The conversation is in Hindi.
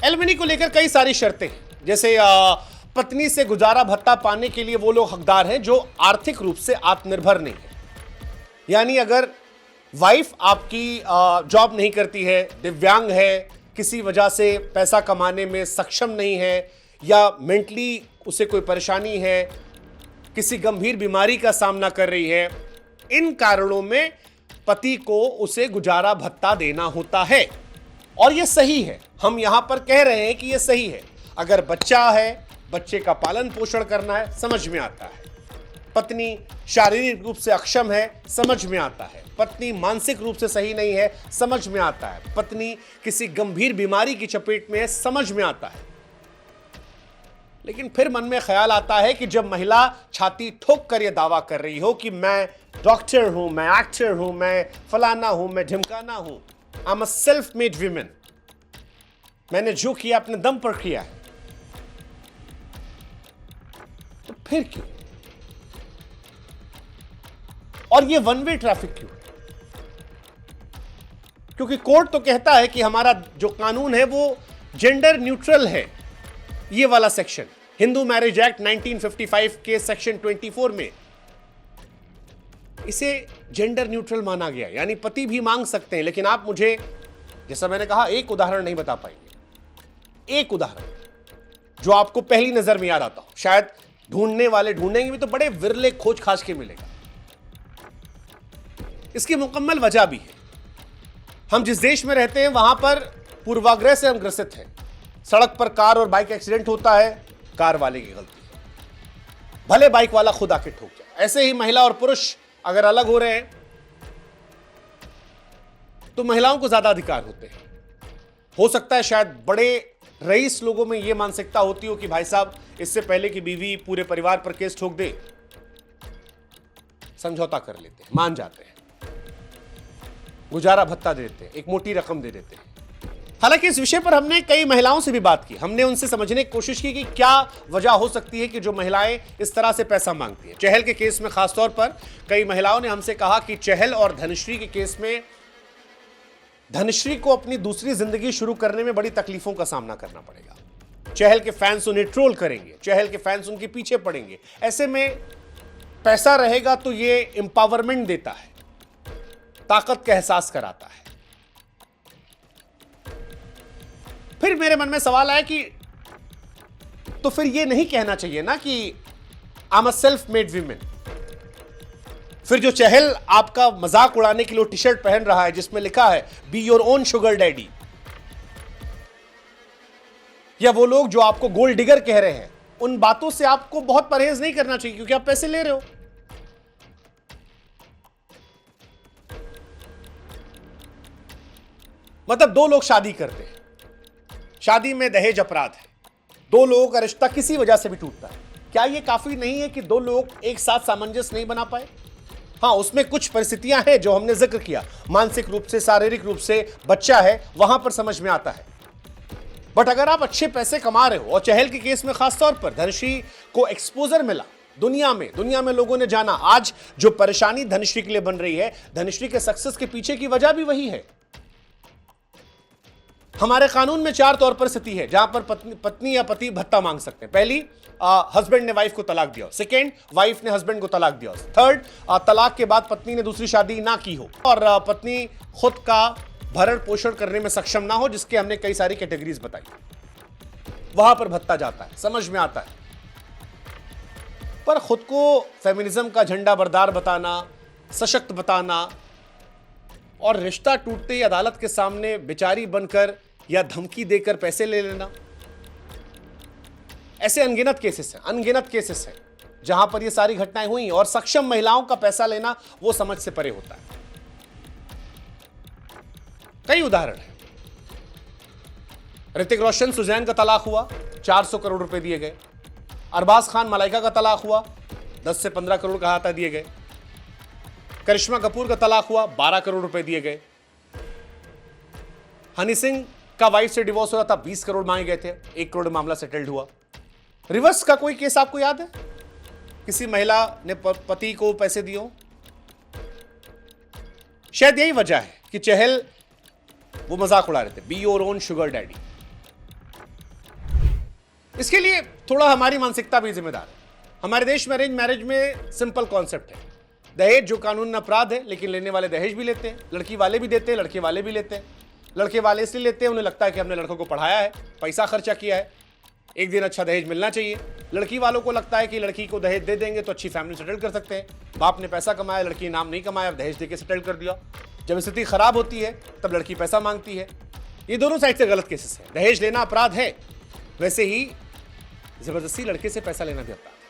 एलिमनी को लेकर कई सारी शर्तें हैं। जैसे पत्नी से गुजारा भत्ता पाने के लिए वो लोग हकदार हैं जो आर्थिक रूप से आत्मनिर्भर नहीं है। यानी अगर वाइफ आपकी जॉब नहीं करती है, दिव्यांग है, किसी वजह से पैसा कमाने में सक्षम नहीं है, या मेंटली उसे कोई परेशानी है, किसी गंभीर बीमारी का सामना कर रही है, इन कारणों में पति को उसे गुजारा भत्ता देना होता है। और यह सही है, हम यहां पर कह रहे हैं कि यह सही है। अगर बच्चा है, बच्चे का पालन पोषण करना है, समझ में आता है। पत्नी शारीरिक रूप से अक्षम है, समझ में आता है। पत्नी मानसिक रूप से सही नहीं है, समझ में आता है। पत्नी किसी गंभीर बीमारी की चपेट में है, समझ में आता है। लेकिन फिर मन में ख्याल आता है कि जब महिला छाती ठोक कर यह दावा कर रही हो कि मैं डॉक्टर हूं, मैं एक्टर हूं, मैं फलाना हूं, मैं ढिमकाना हूं, I am a self made women, मैंने जो किया अपने दम पर किया है, तो फिर क्यों? और ये वन वे ट्रैफिक क्यों? क्योंकि कोर्ट तो कहता है कि हमारा जो कानून है वो जेंडर न्यूट्रल है। ये वाला सेक्शन हिंदू मैरिज एक्ट 1955 के सेक्शन 24 में इसे जेंडर न्यूट्रल माना गया। यानी पति भी मांग सकते हैं। लेकिन आप मुझे, जैसा मैंने कहा, एक उदाहरण नहीं बता पाएंगे। एक उदाहरण जो आपको पहली नजर में याद आता हो, शायद ढूंढने वाले ढूंढेंगे भी तो बड़े विरले खोज खाज के मिलेगा। इसकी मुकम्मल वजह भी है। हम जिस देश में रहते हैं वहां पर पूर्वाग्रह से हम ग्रसित हैं। सड़क पर कार और बाइक एक्सीडेंट होता है, कार वाले की गलती है, भले बाइक वाला खुद आके ठोक जाए। ऐसे ही महिला और पुरुष अगर अलग हो रहे हैं तो महिलाओं को ज्यादा अधिकार होते हैं। हो सकता है शायद बड़े रईस लोगों में यह मानसिकता होती हो कि भाई साहब, इससे पहले कि बीवी पूरे परिवार पर केस ठोक दे, समझौता कर लेते हैं, मान जाते हैं, गुजारा भत्ता दे देते हैं, एक मोटी रकम दे देते हैं। हालांकि इस विषय पर हमने कई महिलाओं से भी बात की। हमने उनसे समझने की कोशिश की कि क्या वजह हो सकती है कि जो महिलाएं इस तरह से पैसा मांगती हैं। चहल के केस में खासतौर पर कई महिलाओं ने हमसे कहा कि चहल और धनश्री के केस में धनश्री को अपनी दूसरी जिंदगी शुरू करने में बड़ी तकलीफों का सामना करना पड़ेगा। चहल के फैंस उन्हें ट्रोल करेंगे, चहल के फैंस उनके पीछे पड़ेंगे। ऐसे में पैसा रहेगा तो ये एम्पावरमेंट देता है, ताकत का एहसास कराता है। फिर मेरे मन में सवाल आया कि तो फिर ये नहीं कहना चाहिए ना कि I am a self made women. फिर जो चहल आपका मजाक उड़ाने के लिए टी शर्ट पहन रहा है जिसमें लिखा है be your own sugar daddy, या वो लोग जो आपको गोल्ड डिगर कह रहे हैं, उन बातों से आपको बहुत परहेज नहीं करना चाहिए क्योंकि आप पैसे ले रहे हो। मतलब दो लोग शादी करते हैं, शादी में दहेज अपराध है, दो लोगों का रिश्ता किसी वजह से भी टूटता है। क्या यह काफी नहीं है कि दो लोग एक साथ सामंजस्य नहीं बना पाए? हाँ, उसमें कुछ परिस्थितियां हैं जो हमने जिक्र किया, मानसिक रूप से, शारीरिक रूप से, बच्चा है, वहां पर समझ में आता है। बट अगर आप अच्छे पैसे कमा रहे हो, और चहल के केस में खासतौर पर धनश्री को एक्सपोजर मिला, दुनिया में लोगों ने जाना, आज जो परेशानी धनश्री के लिए बन रही है, धनश्री के सक्सेस के पीछे की वजह भी वही है। हमारे कानून में चार तौर पर स्थिति है जहां पर पत्नी या पति भत्ता मांग सकते हैं। पहली, हस्बैंड ने वाइफ को तलाक दिया हो। सेकेंड, वाइफ ने हस्बैंड को तलाक दिया हो। थर्ड, तलाक के बाद पत्नी ने दूसरी शादी ना की हो और पत्नी खुद का भरण पोषण करने में सक्षम ना हो, जिसके हमने कई सारी कैटेगरीज बताई। वहां पर भत्ता जाता है, समझ में आता है। पर खुद को फेमिनिज्म का झंडा बरदार बताना, सशक्त बताना और रिश्ता टूटते ही अदालत के सामने बेचारी बनकर या धमकी देकर पैसे ले लेना, ऐसे अनगिनत केसेस हैं जहां पर ये सारी घटनाएं हुई। और सक्षम महिलाओं का पैसा लेना वो समझ से परे होता है। कई उदाहरण हैं। ऋतिक रोशन, सुजैन का तलाक हुआ, 400 करोड़ रुपए दिए गए। अरबाज खान, मलाइका का तलाक हुआ, 10 से 15 करोड़ का हाथा दिए गए। करिश्मा कपूर का तलाक हुआ, 12 करोड़ रुपए दिए गए। हनी सिंह का वाइफ से डिवोर्स हुआ था, 20 करोड़ मांगे गए थे, 1 करोड़ मामला सेटल्ड हुआ। रिवर्स का कोई केस आपको याद है? किसी महिला ने पति को पैसे दिए हो? शायद यही वजह है कि चहल वो मजाक उड़ा रहे थे, be your own sugar daddy. इसके लिए थोड़ा हमारी मानसिकता भी जिम्मेदार है। हमारे देश में अरेंज मैरिज में सिंपल कॉन्सेप्ट है, दहेज जो कानून अपराध है, लेकिन लेने वाले दहेज भी लेते हैं, लड़की वाले भी देते हैं, लड़के वाले भी लेते हैं। लड़के वाले इसलिए लेते हैं, उन्हें लगता है कि हमने लड़कों को पढ़ाया है, पैसा खर्चा किया है, एक दिन अच्छा दहेज मिलना चाहिए। लड़की वालों को लगता है कि लड़की को दहेज दे देंगे तो अच्छी फैमिली सेटल कर सकते हैं। बाप ने पैसा कमाया, लड़की नाम नहीं कमाया, दहेज देके सेटल कर दिया। जब स्थिति खराब होती है तब लड़की पैसा मांगती है। ये दोनों साइड से गलत केसेस है। दहेज लेना अपराध है, वैसे ही जबरदस्ती लड़के से पैसा लेना भी अपराध है।